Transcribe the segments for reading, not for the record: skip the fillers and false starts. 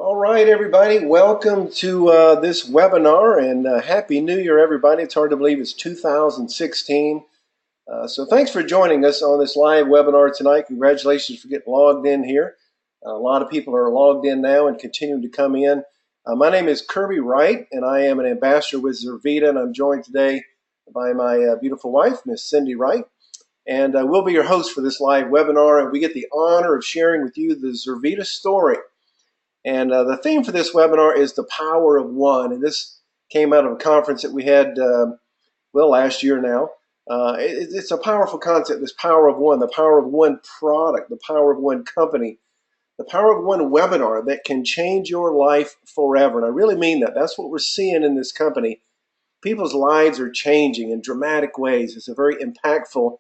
All right, everybody, welcome to this webinar and Happy New Year, everybody. It's hard to believe it's 2016. So thanks for joining us on this live webinar tonight. Congratulations for getting logged in here. A lot of people are logged in now and continuing to come in. My name is Kirby Wright, and I am an ambassador with Zurvita, and I'm joined today by my beautiful wife, Miss Cindy Wright. And we'll be your host for this live webinar, and we get the honor of sharing with you the Zurvita story. And the theme for this webinar is the power of one. And this came out of a conference that we had, last year now. It's a powerful concept, this power of one, the power of one product, the power of one company, the power of one webinar that can change your life forever. And I really mean that. That's what we're seeing in this company. People's lives are changing in dramatic ways. It's a very impactful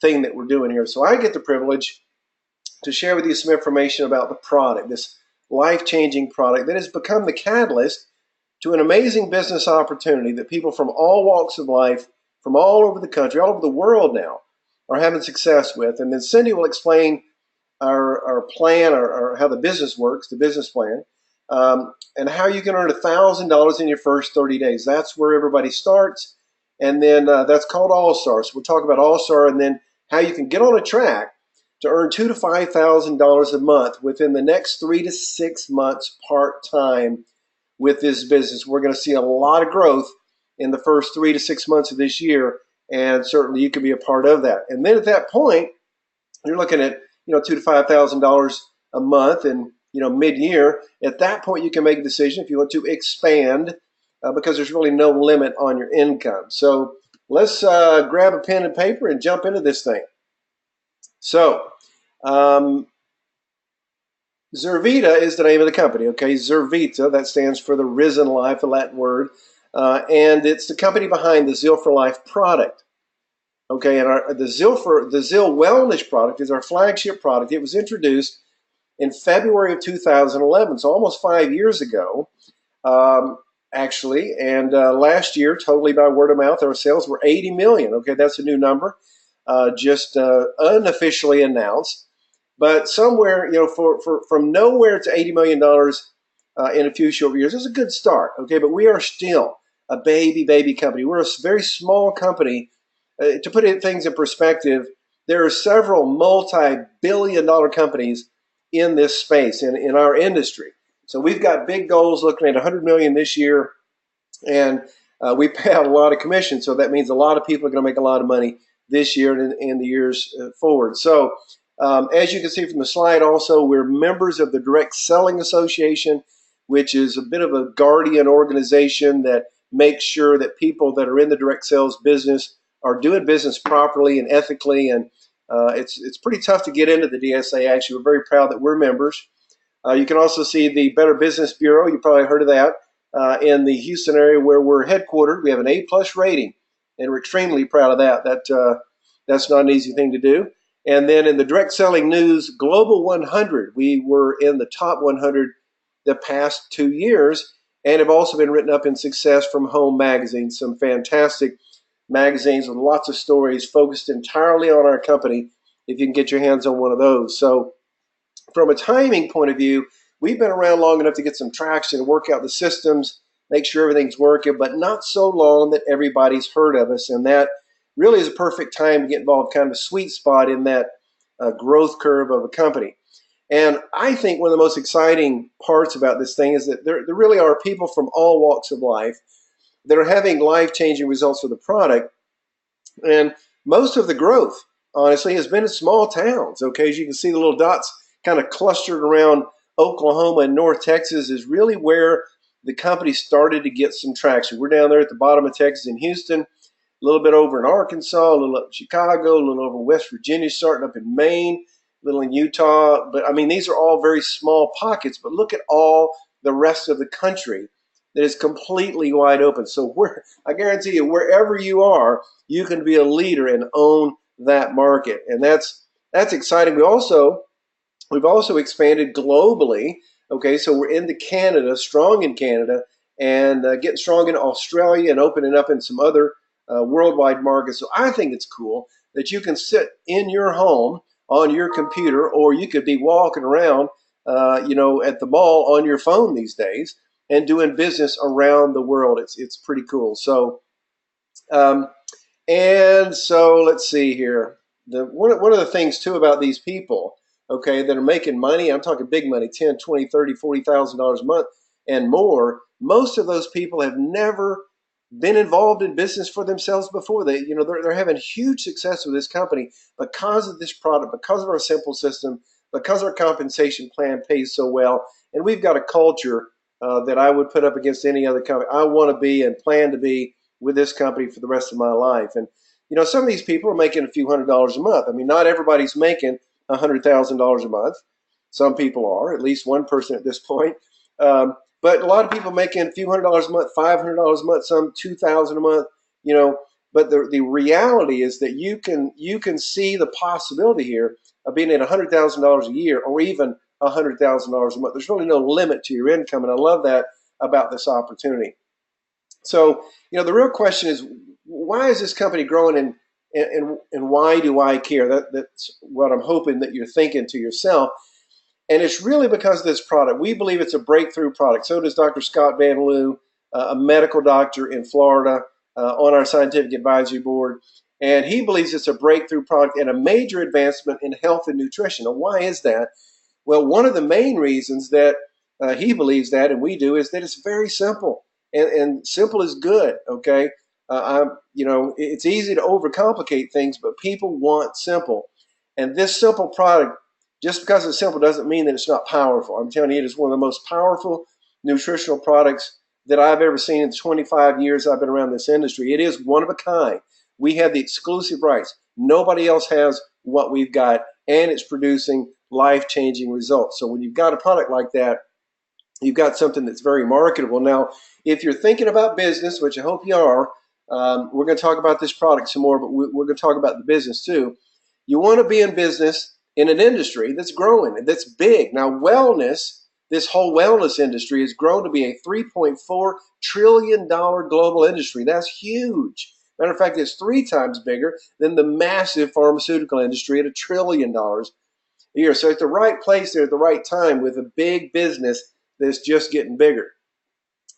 thing that we're doing here. So I get the privilege to share with you some information about the product, this life-changing product that has become the catalyst to an amazing business opportunity that people from all walks of life, from all over the country, all over the world now, are having success with. And then Cindy will explain our plan, or how the business works, the business plan, and how you can earn $1,000 in your first 30 days. That's where everybody starts. And then that's called All-Star. So we'll talk about All-Star and then how you can get on a track to earn $2,000 to $5,000 a month within the next 3 to 6 months part-time with this business. We're going to see a lot of growth in the first 3 to 6 months of this year, and certainly you can be a part of that. And then at that point, you're looking at $2,000 to $5,000 a month, and mid-year. At that point, you can make a decision if you want to expand, because there's really no limit on your income. So let's grab a pen and paper and jump into this thing. So Zurvita is the name of the company, okay? Zurvita, that stands for the risen life, the Latin word. And it's the company behind the Zeal for Life product. Okay, and the Zeal Wellness product is our flagship product. It was introduced in February of 2011, so almost 5 years ago, actually. And last year, totally by word of mouth, our sales were 80 million. Okay, that's a new number, just unofficially announced. But somewhere, from nowhere to $80 million in a few short years is a good start. Okay, but we are still a baby company. We're a very small company. To put things in perspective, there are several multi-billion-dollar companies in this space, in our industry. So we've got big goals, looking at 100 million this year, and we pay out a lot of commission. So that means a lot of people are going to make a lot of money this year and in the years forward. So as you can see from the slide, also, we're members of the Direct Selling Association, which is a bit of a guardian organization that makes sure that people that are in the direct sales business are doing business properly and ethically. And it's pretty tough to get into the DSA. Actually, we're very proud that we're members. You can also see the Better Business Bureau. You probably heard of that, in the Houston area where we're headquartered. We have an A+ rating, and we're extremely proud of that. That's not an easy thing to do. And then in the Direct Selling News Global 100, we were in the top 100 the past 2 years, and have also been written up in Success from Home magazine, some fantastic magazines with lots of stories focused entirely on our company, if you can get your hands on one of those. So from a timing point of view, we've been around long enough to get some traction and work out the systems, make sure everything's working, but not so long that everybody's heard of us. And that really is a perfect time to get involved, kind of a sweet spot in that growth curve of a company. And I think one of the most exciting parts about this thing is that there really are people from all walks of life that are having life-changing results with the product. And most of the growth, honestly, has been in small towns. Okay, as you can see, the little dots kind of clustered around Oklahoma and North Texas is really where the company started to get some traction. We're down there at the bottom of Texas in Houston, a little bit over in Arkansas, a little up in Chicago, a little over West Virginia, starting up in Maine, a little in Utah. But I mean, these are all very small pockets, but look at all the rest of the country that is completely wide open. So I guarantee you, wherever you are, you can be a leader and own that market. And that's exciting. We've also expanded globally. Okay, so we're into Canada, strong in Canada, and getting strong in Australia and opening up in some other worldwide markets. So I think it's cool that you can sit in your home on your computer, or you could be walking around at the mall on your phone these days and doing business around the world. It's pretty cool. So um, and so let's see here. One of the things too about these people, okay, that are making money, I'm talking big money, 10, 20, 30, $40,000 a month and more. Most of those people have never been involved in business for themselves before. They're having huge success with this company because of this product, because of our simple system, because our compensation plan pays so well. And we've got a culture that I would put up against any other company. I want to be and plan to be with this company for the rest of my life. And some of these people are making a few $100s a month. I mean, not everybody's making $100,000 a month. Some people are, at least one person at this point. But a lot of people making a few $100s a month, $500 a month, some $2,000 a month. But the reality is that you can see the possibility here of being at $100,000 a year or even $100,000 a month. There's really no limit to your income, and I love that about this opportunity. So, the real question is, why is this company growing, and why do I care? That's what I'm hoping that you're thinking to yourself. And it's really because of this product. We believe it's a breakthrough product. So does Dr. Scott Van Loo, a medical doctor in Florida, on our scientific advisory board. And he believes it's a breakthrough product and a major advancement in health and nutrition. Now, why is that? Well, one of the main reasons that he believes that, and we do, is that it's very simple. And simple is good, okay? It's easy to overcomplicate things, but people want simple. And this simple product, just because it's simple doesn't mean that it's not powerful. I'm telling you, it is one of the most powerful nutritional products that I've ever seen in the 25 years I've been around this industry. It is one of a kind. We have the exclusive rights. Nobody else has what we've got, and it's producing life-changing results. So when you've got a product like that, you've got something that's very marketable. Now, if you're thinking about business, which I hope you are, we're going to talk about this product some more, but we're going to talk about the business too. You want to be in business in an industry that's growing and that's big. Now, wellness, this whole wellness industry has grown to be a $3.4 trillion global industry. That's huge. Matter of fact, it's 3 times bigger than the massive pharmaceutical industry at $1 trillion a year. So at the right place there at the right time with a big business that's just getting bigger.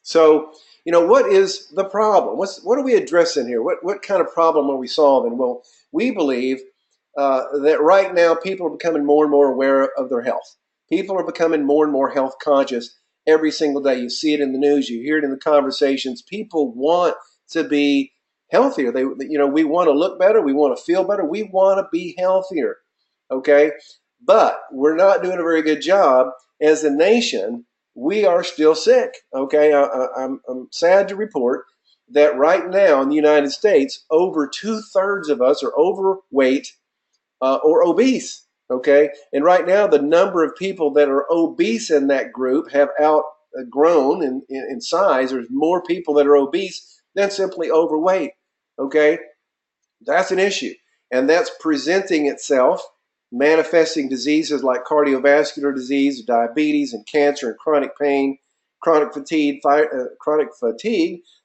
So, what is the problem? What are we addressing here? What kind of problem are we solving? Well, we believe that right now people are becoming more and more aware of their health. People are becoming more and more health conscious every single day. You see it in the news, you hear it in the conversations. People want to be healthier. We want to look better, we want to feel better, we want to be healthier. Okay, but we're not doing a very good job as a nation. We are still sick. Okay, I'm sad to report that right now in the United States, over 2/3 of us are overweight or obese. Okay, and right now the number of people that are obese in that group have outgrown in size. There's more people that are obese than simply overweight. Okay, that's an issue, and that's presenting itself, manifesting diseases like cardiovascular disease, diabetes, and cancer, and chronic pain, chronic fatigue,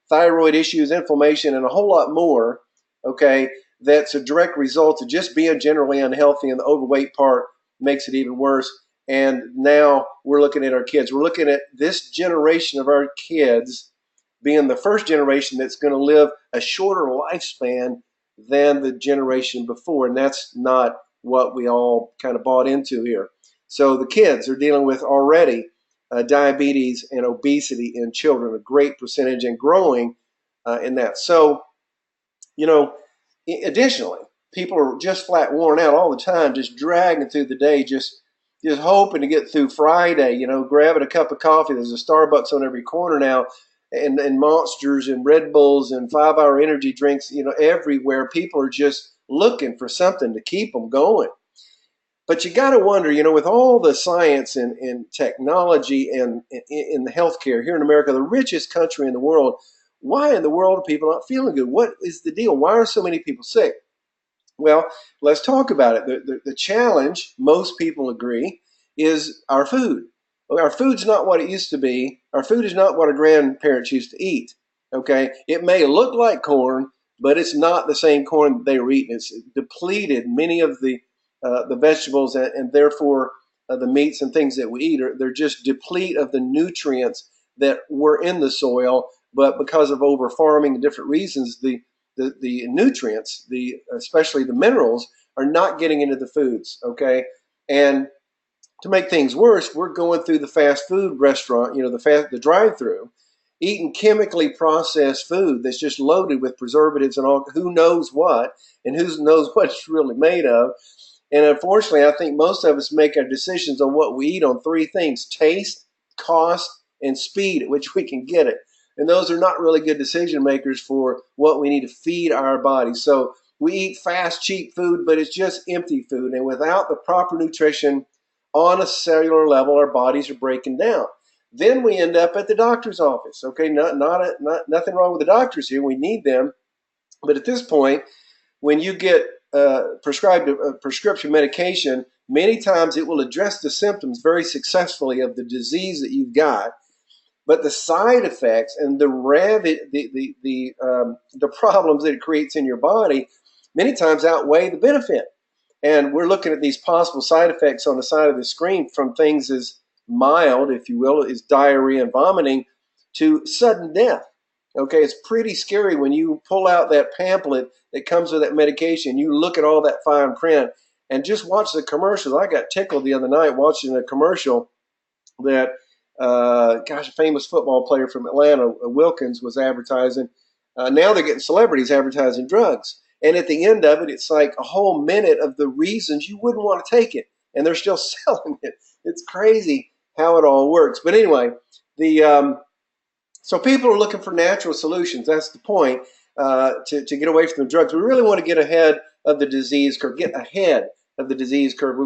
thyroid issues, inflammation, and a whole lot more. Okay, that's a direct result of just being generally unhealthy, and the overweight part makes it even worse. And now we're looking at our kids. We're looking at this generation of our kids being the first generation that's going to live a shorter lifespan than the generation before. And that's not what we all kind of bought into here. So the kids are dealing with already diabetes and obesity in children, a great percentage, and growing in that. So, additionally, people are just flat worn out all the time, just dragging through the day, just hoping to get through Friday, grabbing a cup of coffee. There's a Starbucks on every corner now, and Monsters and Red Bulls and 5-hour energy drinks, everywhere. People are just looking for something to keep them going. But you got to wonder, with all the science and technology and in the healthcare here in America, the richest country in the world, why in the world are people not feeling good? What is the deal? Why are so many people sick? Well, let's talk about it. The challenge, most people agree, is our food. Our food's not what it used to be. Our food is not what our grandparents used to eat. Okay, it may look like corn, but it's not the same corn they were eating. It's depleted many of the vegetables and therefore the meats and things that we eat, they're just deplete of the nutrients that were in the soil, but because of over farming and different reasons, the nutrients, especially the minerals, are not getting into the foods. Okay, and to make things worse, we're going through the fast food restaurant, the drive-through, eating chemically processed food that's just loaded with preservatives and all who knows what, and who knows what it's really made of. And unfortunately, I think most of us make our decisions on what we eat on three things: taste, cost, and speed at which we can get it. And those are not really good decision makers for what we need to feed our bodies. So we eat fast, cheap food, but it's just empty food. And without the proper nutrition on a cellular level, our bodies are breaking down. Then we end up at the doctor's office. Okay, nothing wrong with the doctors here. We need them. But at this point, when you get prescribed a prescription medication, many times it will address the symptoms very successfully of the disease that you've got, but the side effects and the problems that it creates in your body many times outweigh the benefit. And we're looking at these possible side effects on the side of the screen, from things as mild, if you will, as diarrhea and vomiting, to sudden death. Okay, it's pretty scary when you pull out that pamphlet that comes with that medication. You look at all that fine print and just watch the commercials. I got tickled the other night watching a commercial that, a famous football player from Atlanta, Wilkins, was advertising. Now they're getting celebrities advertising drugs. And at the end of it, it's like a whole minute of the reasons you wouldn't want to take it. And they're still selling it. It's crazy how it all works. But anyway, so people are looking for natural solutions. That's the point, to get away from the drugs. We really want to get ahead of the disease curve, We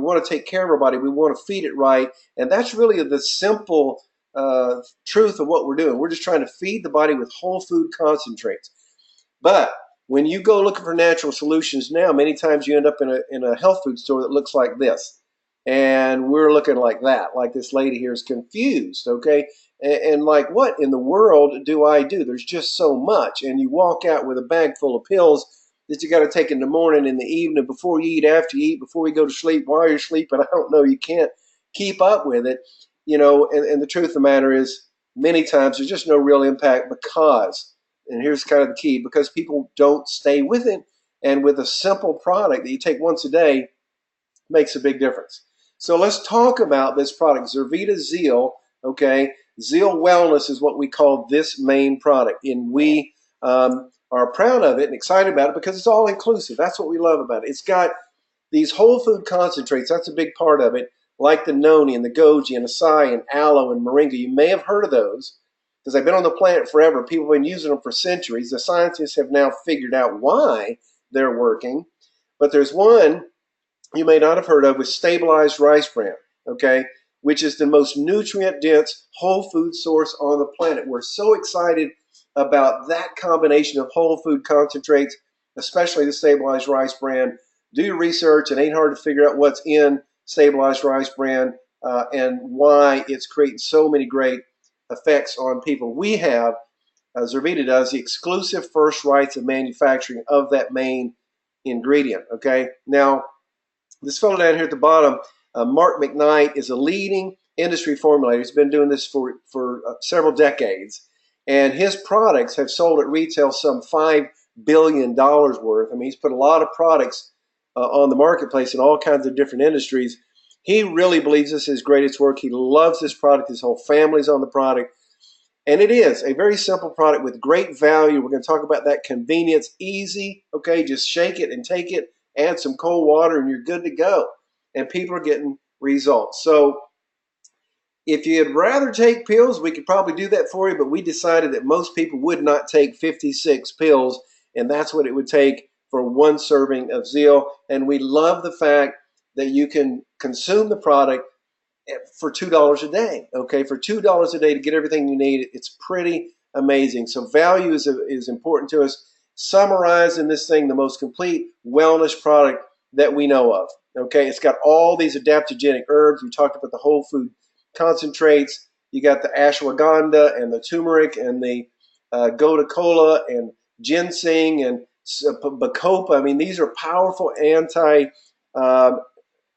want to take care of our body. We want to feed it right. And that's really the simple truth of what we're doing. We're just trying to feed the body with whole food concentrates. But when you go looking for natural solutions now, many times you end up in a health food store that looks like this. And we're looking like that, like this lady here is confused, okay? And like, what in the world do I do? There's just so much. And you walk out with a bag full of pills that you got to take in the morning, in the evening, before you eat, after you eat, before you go to sleep, while you're sleeping. I don't know. You can't keep up with it, and the truth of the matter is, many times there's just no real impact because, and here's kind of the key, because people don't stay with it. And with a simple product that you take once a day makes a big difference. So let's talk about this product, Zurvita Zeal, okay? Zeal Wellness is what we call this main product. And we are proud of it and excited about it because it's all inclusive. That's what we love about it. It's got these whole food concentrates. That's a big part of it, like the noni and the goji and acai and aloe and moringa. You may have heard of those because they've been on the planet forever. People have been using them for centuries. The scientists have now figured out why they're working. But there's one you may not have heard of with stabilized rice bran, okay, which is the most nutrient-dense whole food source on the planet. We're so excited about that combination of whole food concentrates, especially the stabilized rice bran. Do your research. It ain't hard to figure out what's in stabilized rice bran and why it's creating so many great effects on people. We have, Zurvita does, the exclusive first rights of manufacturing of that main ingredient, okay? Now, this fellow down here at the bottom, Mark McKnight, is a leading industry formulator. He's been doing this for several decades. And his products have sold at retail some $5 billion worth. I mean, he's put a lot of products on the marketplace in all kinds of different industries. He really believes this is his greatest work. He loves this product. His whole family's on the product. And it is a very simple product with great value. We're going to talk about that convenience. Easy, okay? Just shake it and take it. Add some cold water and you're good to go. And people are getting results. So if you'd rather take pills, we could probably do that for you, but we decided that most people would not take 56 pills, and that's what it would take for one serving of Zeal. And we love the fact that you can consume the product for $2 a day, okay? For $2 a day to get everything you need, it's pretty amazing. So value is important to us. Summarizing this thing, the most complete wellness product that we know of, okay? It's got all these adaptogenic herbs. We talked about the whole food concentrates. You got the ashwagandha and the turmeric and the gotu kola and ginseng and bacopa. I mean, these are powerful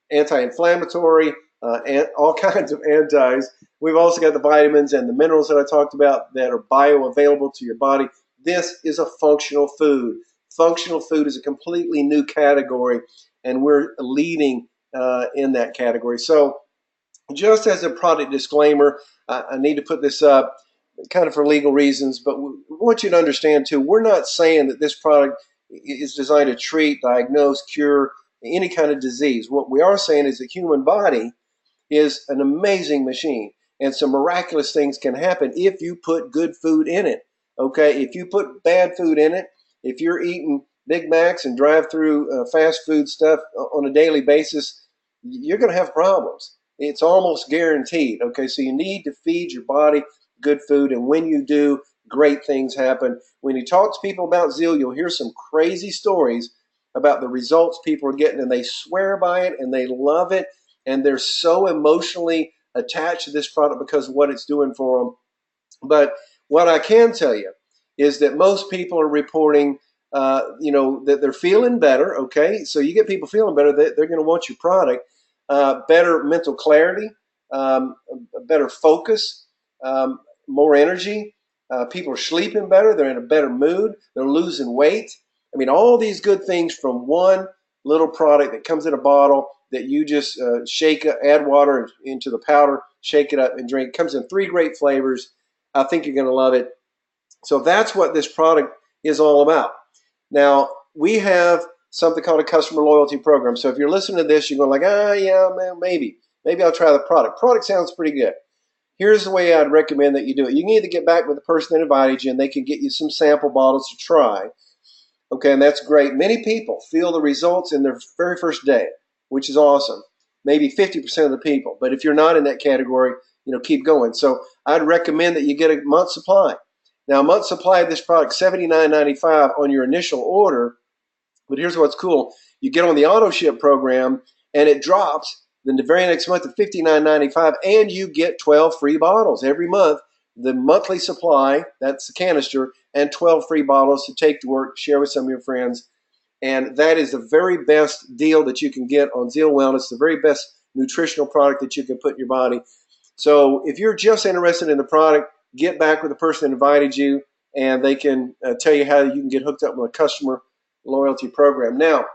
anti-inflammatory, and all kinds of antis. We've also got the vitamins and the minerals that I talked about that are bioavailable to your body. This is a functional food. Functional food is a completely new category, and we're leading in that category. So, just as a product disclaimer, I need to put this up kind of for legal reasons, but we want you to understand too, we're not saying that this product is designed to treat, diagnose, cure any kind of disease. What we are saying is the human body is an amazing machine, and some miraculous things can happen if you put good food in it. Okay, if you put bad food in it, if you're eating Big Macs and drive through fast food stuff on a daily basis, you're going to have problems. It's almost guaranteed. Okay, so you need to feed your body good food, and when you do, great things happen. When you talk to people about Zeal, you'll hear some crazy stories about the results people are getting, and they swear by it and they love it, and they're so emotionally attached to this product because of what it's doing for them. But what I can tell you is that most people are reporting, that they're feeling better. Okay, so you get people feeling better, they're going to want your product. Better mental clarity, better focus, more energy. People are sleeping better. They're in a better mood. They're losing weight. I mean, all these good things from one little product that comes in a bottle that you just shake, add water into the powder, shake it up and drink. It comes in 3 great flavors. I think you're going to love it. So that's what this product is all about. Now, we have something called a customer loyalty program. So if you're listening to this, you're going like, yeah, man, maybe I'll try the product. Product sounds pretty good. Here's the way I'd recommend that you do it. You can either get back with the person that invited you, and they can get you some sample bottles to try. Okay, and that's great. Many people feel the results in their very first day, which is awesome. Maybe 50% of the people. But if you're not in that category, keep going. So I'd recommend that you get a month supply. Now, a month supply of this product, $79.95 on your initial order. But here's what's cool. You get on the auto ship program, and it drops. Then the very next month to $59.95, and you get 12 free bottles every month. The monthly supply, that's the canister, and 12 free bottles to take to work, share with some of your friends. And that is the very best deal that you can get on Zeal Wellness, the very best nutritional product that you can put in your body. So if you're just interested in the product, get back with the person that invited you, and they can tell you how you can get hooked up with a customer loyalty program. Now,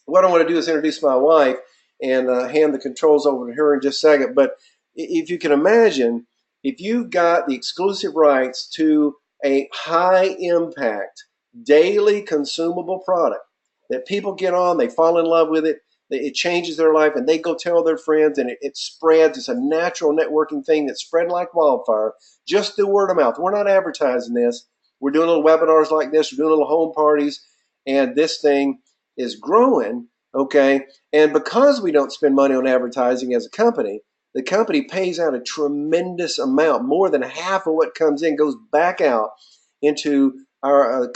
what I want to do is introduce my wife and hand the controls over to her in just a second. But if you can imagine, if you've got the exclusive rights to a high impact, daily consumable product that people get on, they fall in love with it, it changes their life, and they go tell their friends, and it spreads. It's a natural networking thing that's spread like wildfire, just through word of mouth. We're not advertising this. We're doing little webinars like this. We're doing little home parties, and this thing is growing, okay? And because we don't spend money on advertising as a company, the company pays out a tremendous amount. More than half of what comes in goes back out into our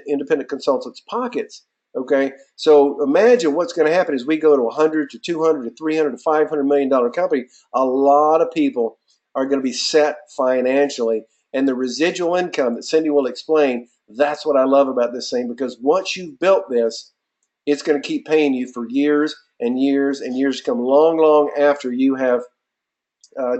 independent consultants' pockets. Okay, so imagine what's going to happen as we go to 100 to 200 to 300 to 500 million dollar company. A lot of people are going to be set financially, and the residual income that Cindy will explain. That's what I love about this thing, because once you've built this, it's going to keep paying you for years and years and years to come, long, long after you have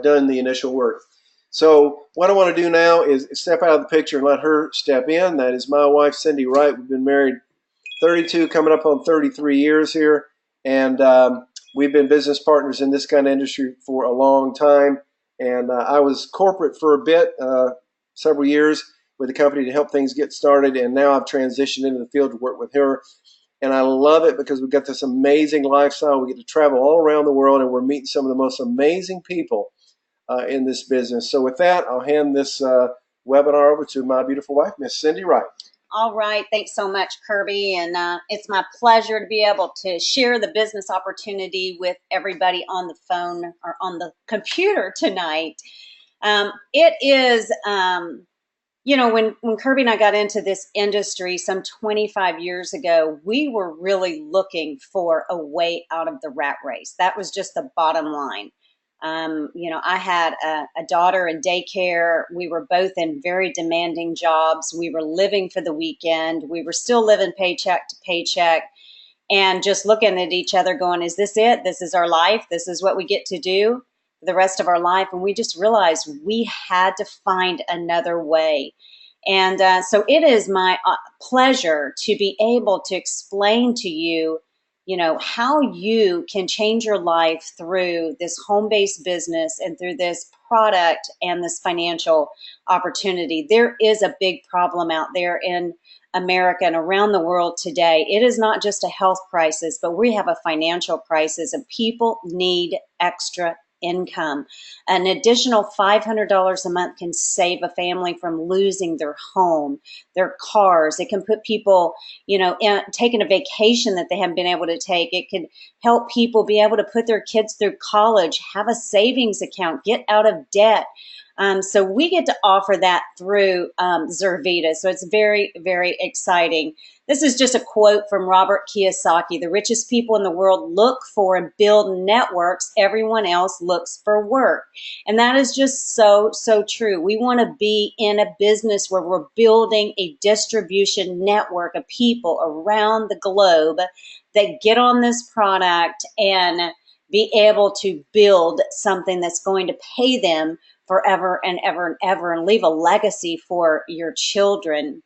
done the initial work. So what I want to do now is step out of the picture and let her step in. That is my wife, Cindy Wright. We've been married 32, coming up on 33 years here. And we've been business partners in this kind of industry for a long time. And I was corporate for a bit, several years with the company to help things get started. And now I've transitioned into the field to work with her. And I love it because we've got this amazing lifestyle. We get to travel all around the world, and we're meeting some of the most amazing people in this business. So with that, I'll hand this webinar over to my beautiful wife, Miss Cindy Wright. All right. Thanks so much, Kirby. And it's my pleasure to be able to share the business opportunity with everybody on the phone or on the computer tonight. It is, when Kirby and I got into this industry some 25 years ago, we were really looking for a way out of the rat race. That was just the bottom line. I had a daughter in daycare. We were both in very demanding jobs. We were living for the weekend. We were still living paycheck to paycheck. and just looking at each other going, is this it? This is our life. This is what we get to do for the rest of our life. And we just realized we had to find another way. And so it is my pleasure to be able to explain to you, how you can change your life through this home-based business and through this product and this financial opportunity. There is a big problem out there in America and around the world today. It is not just a health crisis, but we have a financial crisis, and people need extra income. An additional $500 a month can save a family from losing their home, their cars. It can put people, taking a vacation that they haven't been able to take. It can help people be able to put their kids through college, have a savings account, get out of debt. So we get to offer that through Zurvita. So it's very, very exciting. This is just a quote from Robert Kiyosaki. The richest people in the world look for and build networks. Everyone else looks for work. And that is just so, so true. We want to be in a business where we're building a distribution network of people around the globe that get on this product and be able to build something that's going to pay them forever and ever and ever and leave a legacy for your children.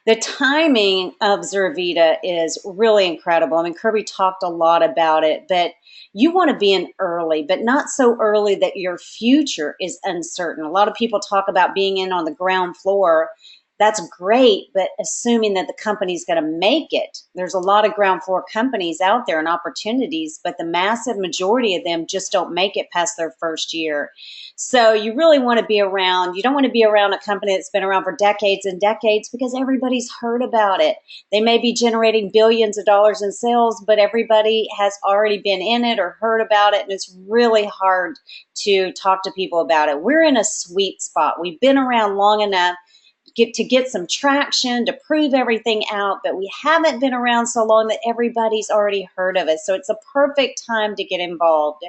The timing of Zurvita is really incredible. I mean, Kirby talked a lot about it, but you want to be in early, but not so early that your future is uncertain. A lot of people talk about being in on the ground floor. That's great, but assuming that the company's going to make it. There's a lot of ground floor companies out there and opportunities, but the massive majority of them just don't make it past their first year. So you really want to be around. You don't want to be around a company that's been around for decades and decades because everybody's heard about it. They may be generating billions of dollars in sales, but everybody has already been in it or heard about it, and it's really hard to talk to people about it. We're in a sweet spot. We've been around long enough to get some traction, to prove everything out, but we haven't been around so long that everybody's already heard of us. So it's a perfect time to get involved.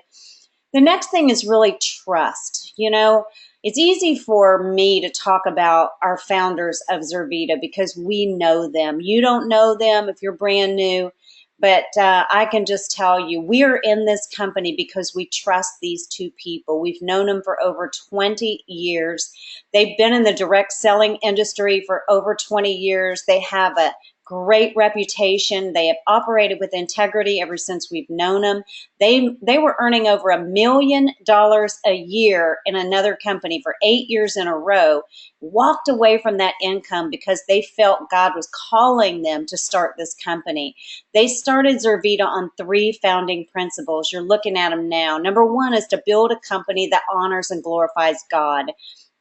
The next thing is really trust. It's easy for me to talk about our founders of Zurvita because we know them. You don't know them if you're brand new, but I can just tell you, we're in this company because we trust these two people. We've known them for over 20 years. They've been in the direct selling industry for over 20 years. They have a great reputation. They have operated with integrity ever since we've known them. They were earning over $1 million a year in another company for 8 years in a row, walked away from that income because they felt God was calling them to start this company. They started Zurvita on 3 founding principles. You're looking at them now. Number 1 is to build a company that honors and glorifies God.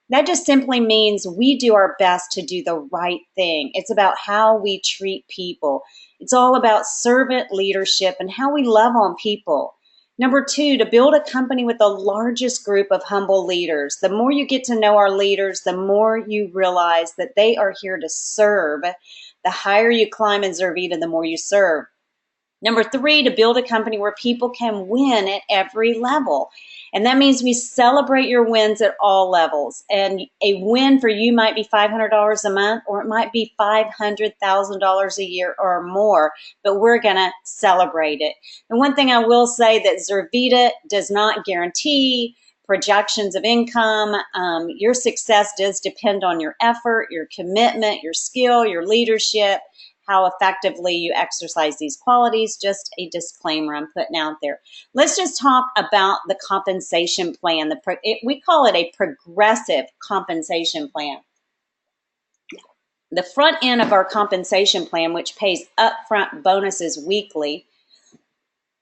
That just simply means we do our best to do the right thing. It's about how we treat people. It's all about servant leadership and how we love on people. Number 2, to build a company with the largest group of humble leaders. The more you get to know our leaders, the more you realize that they are here to serve. The higher you climb in Zurvita, the more you serve. Number 3, to build a company where people can win at every level. And that means we celebrate your wins at all levels. And a win for you might be $500 a month, or it might be $500,000 a year or more, but we're going to celebrate it. And one thing I will say that Zurvita does not guarantee projections of income. Your success does depend on your effort, your commitment, your skill, your leadership, how effectively you exercise these qualities. Just a disclaimer I'm putting out there. Let's just talk about the compensation plan. We call it a progressive compensation plan. The front end of our compensation plan, which pays upfront bonuses weekly,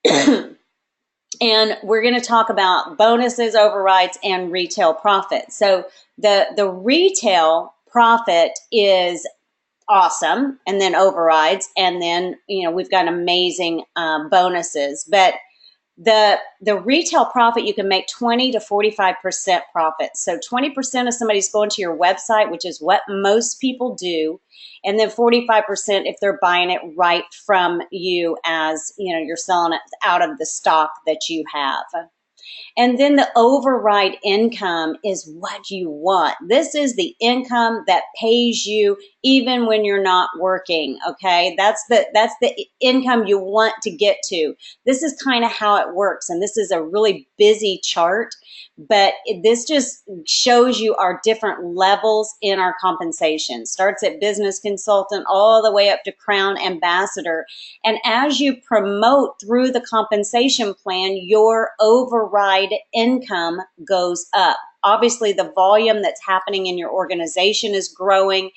and we're going to talk about bonuses, overrides, and retail profit. So the retail profit is awesome, and then overrides, and then we've got amazing bonuses. But the retail profit, you can make 20 to 45% profit. So 20% of somebody's going to your website, which is what most people do, and then 45% if they're buying it right from you, as you're selling it out of the stock that you have. And then the override income is what you want. This is the income that pays you even when you're not working. Okay. That's the income you want to get to. This is kind of how it works. And this is a really busy chart, but this just shows you our different levels in our compensation. Starts at business consultant all the way up to crown ambassador. And as you promote through the compensation plan, your override income goes up. Obviously, the volume that's happening in your organization is growing,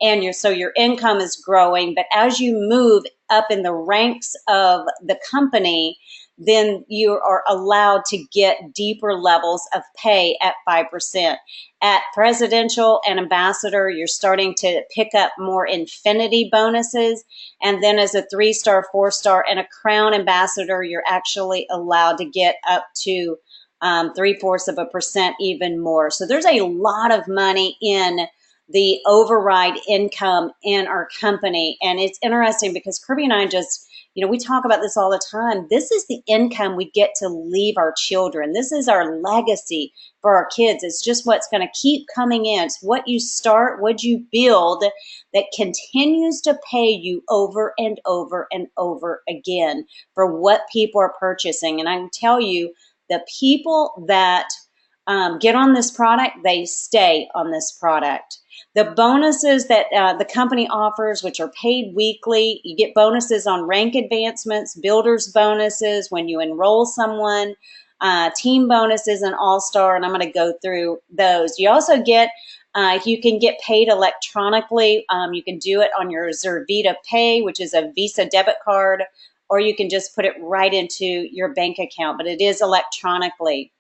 and so your income is growing. But as you move up in the ranks of the company, then you are allowed to get deeper levels of pay at 5%. At presidential and ambassador, you're starting to pick up more infinity bonuses. And then as a 3-star, 4-star, and a crown ambassador, you're actually allowed to get up to 0.75% even more. So there's a lot of money in the override income in our company. And it's interesting because Kirby and I just, we talk about this all the time. This is the income we get to leave our children. This is our legacy for our kids. It's just what's going to keep coming in. It's what you start, what you build that continues to pay you over and over and over again for what people are purchasing. And I can tell you, the people that get on this product, they stay on this product. The bonuses that the company offers, which are paid weekly, you get bonuses on rank advancements, builders bonuses when you enroll someone, team bonuses, and all-star, and I'm going to go through those. You also get, you can get paid electronically. You can do it on your Zurvita Pay, which is a Visa debit card, or you can just put it right into your bank account, but it is electronically.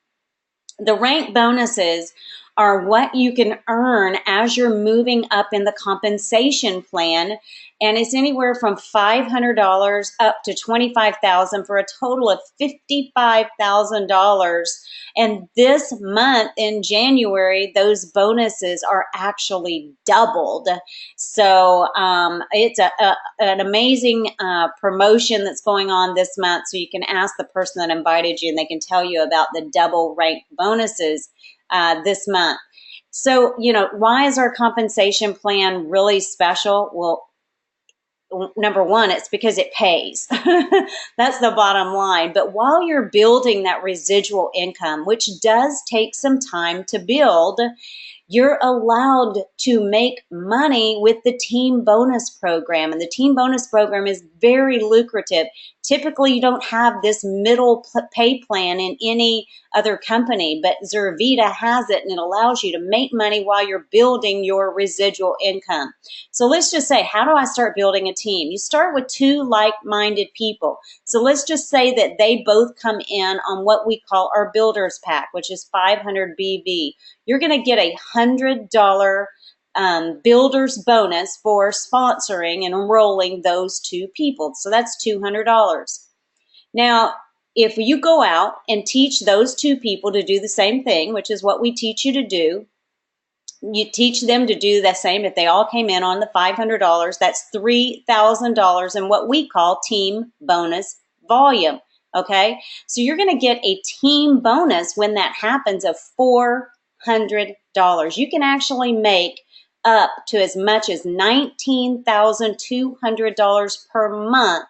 The rank bonuses are what you can earn as you're moving up in the compensation plan. And it's anywhere from $500 up to $25,000 for a total of $55,000. And this month in January, those bonuses are actually doubled. So it's an amazing promotion that's going on this month. So you can ask the person that invited you and they can tell you about the double rank bonuses this month. So, why is our compensation plan really special? Well, number one, it's because it pays. That's the bottom line. But while you're building that residual income, which does take some time to build, you're allowed to make money with the team bonus program. And the team bonus program is very lucrative. Typically, you don't have this middle pay plan in any other company, but Zurvita has it, and it allows you to make money while you're building your residual income. So let's just say, how do I start building a team? You start with 2 like-minded people. So let's just say that they both come in on what we call our builders pack, which is 500 BV. You're going to get a $100 builder's bonus for sponsoring and enrolling those 2 people. So that's $200. Now, if you go out and teach those 2 people to do the same thing, which is what we teach you to do, you teach them to do the same. If they all came in on the $500, that's $3,000 in what we call team bonus volume. Okay, so you're going to get a team bonus when that happens of $400. You can actually make up to as much as $19,200 per month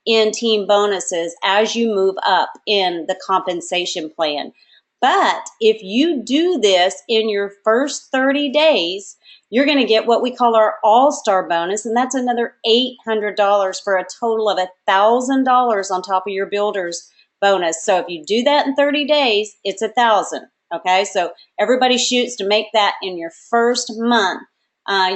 in team bonuses as you move up in the compensation plan. But if you do this in your first 30 days, you're going to get what we call our all-star bonus, and that's another $800 for a total of $1,000 on top of your builder's bonus. So if you do that in 30 days, it's $1,000. Okay, so everybody shoots to make that in your first month.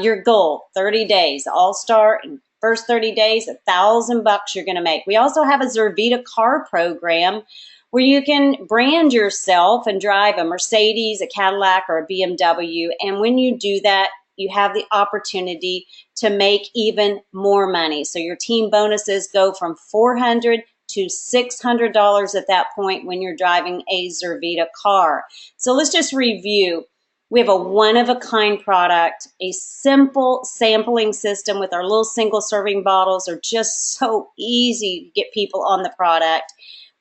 Your goal, 30 days, all-star, in first 30 days, $1,000 you're going to make. We also have a Zurvita car program where you can brand yourself and drive a Mercedes, a Cadillac, or a BMW. And when you do that, you have the opportunity to make even more money. So your team bonuses go from $400 to $600 at that point when you're driving a Zurvita car. So let's just review. We have a one-of-a-kind product. A simple sampling system with our little single-serving bottles are just so easy to get people on the product.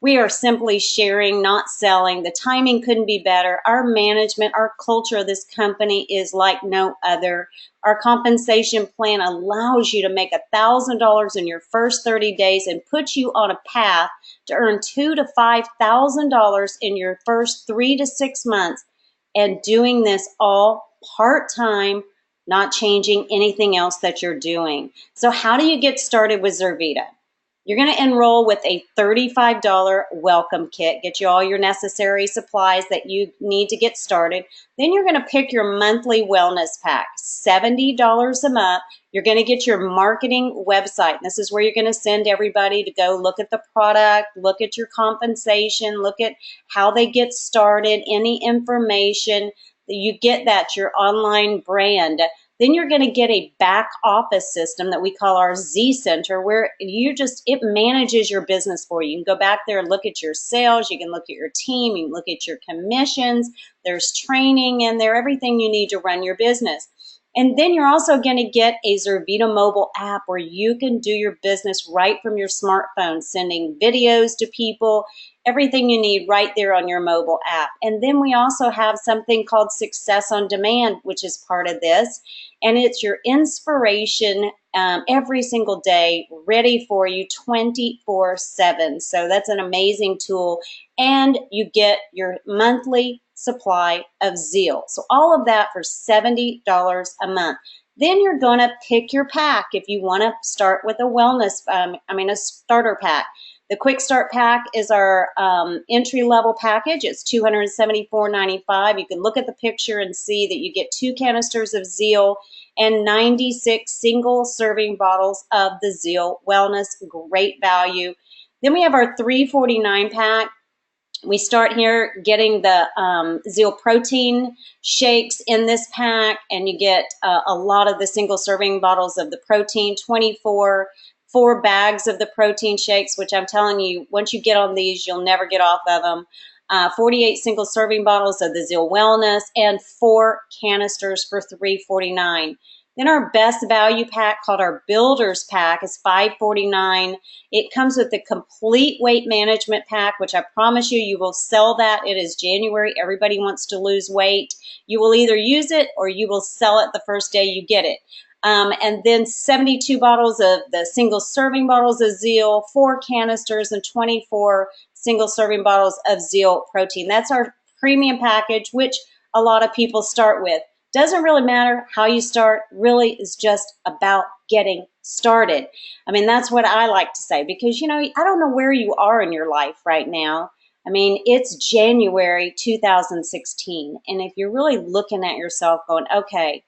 We are simply sharing, not selling. The timing couldn't be better. Our management, our culture of this company is like no other. Our compensation plan allows you to make $1,000 in your first 30 days and puts you on a path to earn $2,000 to $5,000 in your first 3 to 6 months, and doing this all part-time, not changing anything else that you're doing. So how do you get started with Zurvita? You're going to enroll with a $35 welcome kit, get you all your necessary supplies that you need to get started. Then you're going to pick your monthly wellness pack, $70 a month. You're going to get your marketing website. This is where you're going to send everybody to go look at the product, look at your compensation, look at how they get started, any information. You get that, your online brand. Then you're going to get a back office system that we call our Z Center, where it manages your business for you. You can go back there and look at your sales. You can look at your team. You can look at your commissions. There's training in there, everything you need to run your business. And then you're also going to get a Zurvita mobile app where you can do your business right from your smartphone, sending videos to people, everything you need right there on your mobile app. And then we also have something called Success on Demand, which is part of this. And it's your inspiration every single day, ready for you 24/7. So that's an amazing tool. And you get your monthly supply of Zeal. So all of that for $70 a month. Then you're going to pick your pack if you want to start with a a starter pack. The Quick Start Pack is our entry-level package. It's $274.95. You can look at the picture and see that you get 2 canisters of Zeal and 96 single-serving bottles of the Zeal Wellness. Great value. Then we have our $349 pack. We start here getting the Zeal protein shakes in this pack, and you get a lot of the single serving bottles of the protein, 4 bags of the protein shakes, which I'm telling you, once you get on these, you'll never get off of them. 48 single serving bottles of the Zeal Wellness, and 4 canisters for $349. Then our best value pack, called our Builders Pack, is $549. It comes with the complete weight management pack, which I promise you will sell that. It is January. Everybody wants to lose weight. You will either use it or you will sell it the first day you get it. And then 72 bottles of the single serving bottles of Zeal, 4 canisters, and 24 single serving bottles of Zeal protein. That's our premium package, which a lot of people start with. Doesn't really matter how you start, really is just about getting started. I mean, that's what I like to say, because, I don't know where you are in your life right now. I mean, it's January 2016. And if you're really looking at yourself going, okay,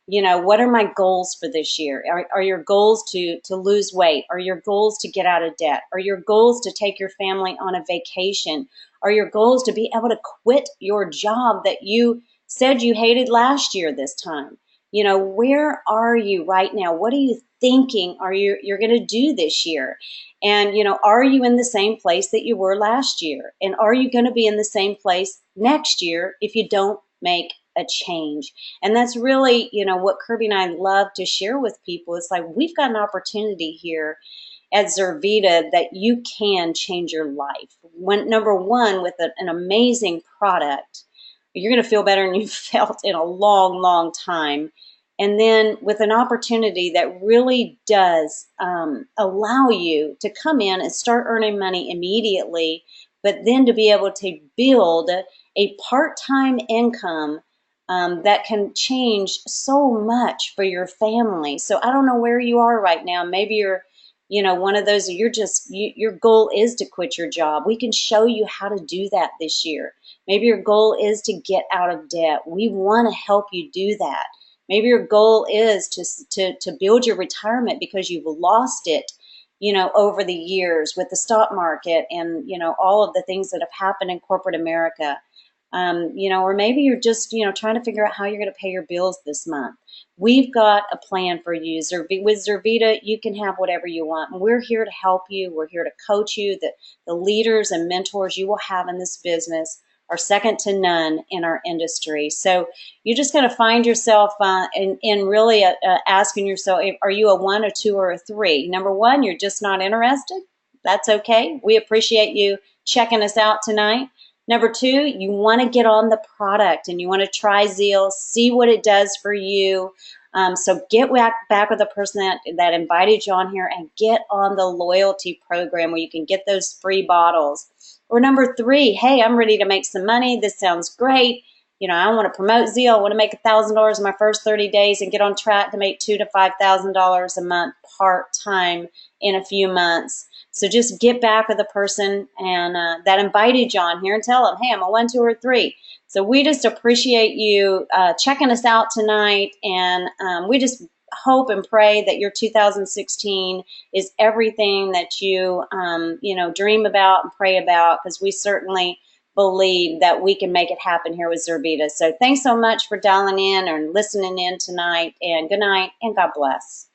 what are my goals for this year? Are your goals to lose weight? Are your goals to get out of debt? Are your goals to take your family on a vacation? Are your goals to be able to quit your job that you said you hated last year this time? Where are you right now? What are you thinking you're going to do this year? And, are you in the same place that you were last year? And are you going to be in the same place next year if you don't make a change? And that's really, what Kirby and I love to share with people. It's like, we've got an opportunity here at Zurvita that you can change your life. Number one, with an amazing product, you're going to feel better than you've felt in a long, long time. And then with an opportunity that really does allow you to come in and start earning money immediately, but then to be able to build a part-time income that can change so much for your family. So I don't know where you are right now. Maybe you're, one of those, your goal is to quit your job. We can show you how to do that this year. Maybe your goal is to get out of debt. We want to help you do that. Maybe your goal is to build your retirement because you've lost it, over the years with the stock market and, all of the things that have happened in corporate America. Or maybe you're just, trying to figure out how you're going to pay your bills this month. We've got a plan for you. With Zurvita, you can have whatever you want. And we're here to help you. We're here to coach you. The leaders and mentors you will have in this business are second to none in our industry. So you're just going to find yourself in really asking yourself, are you a 1, a 2, or a 3? Number 1, you're just not interested. That's okay. We appreciate you checking us out tonight. Number two, you want to get on the product and you want to try Zeal, see what it does for you. So get back with the person that invited you on here and get on the loyalty program where you can get those free bottles. Or number three, hey, I'm ready to make some money. This sounds great. I want to promote Zeal. I want to make $1,000 in my first 30 days and get on track to make $2,000 to $5,000 a month part-time in a few months. So just get back with the person and that invited you on here and tell them, hey, I'm a 1, 2, or 3. So we just appreciate you checking us out tonight, and we just hope and pray that your 2016 is everything that you dream about and pray about, because we certainly believe that we can make it happen here with Zurvita. So thanks so much for dialing in and listening in tonight, and good night and God bless.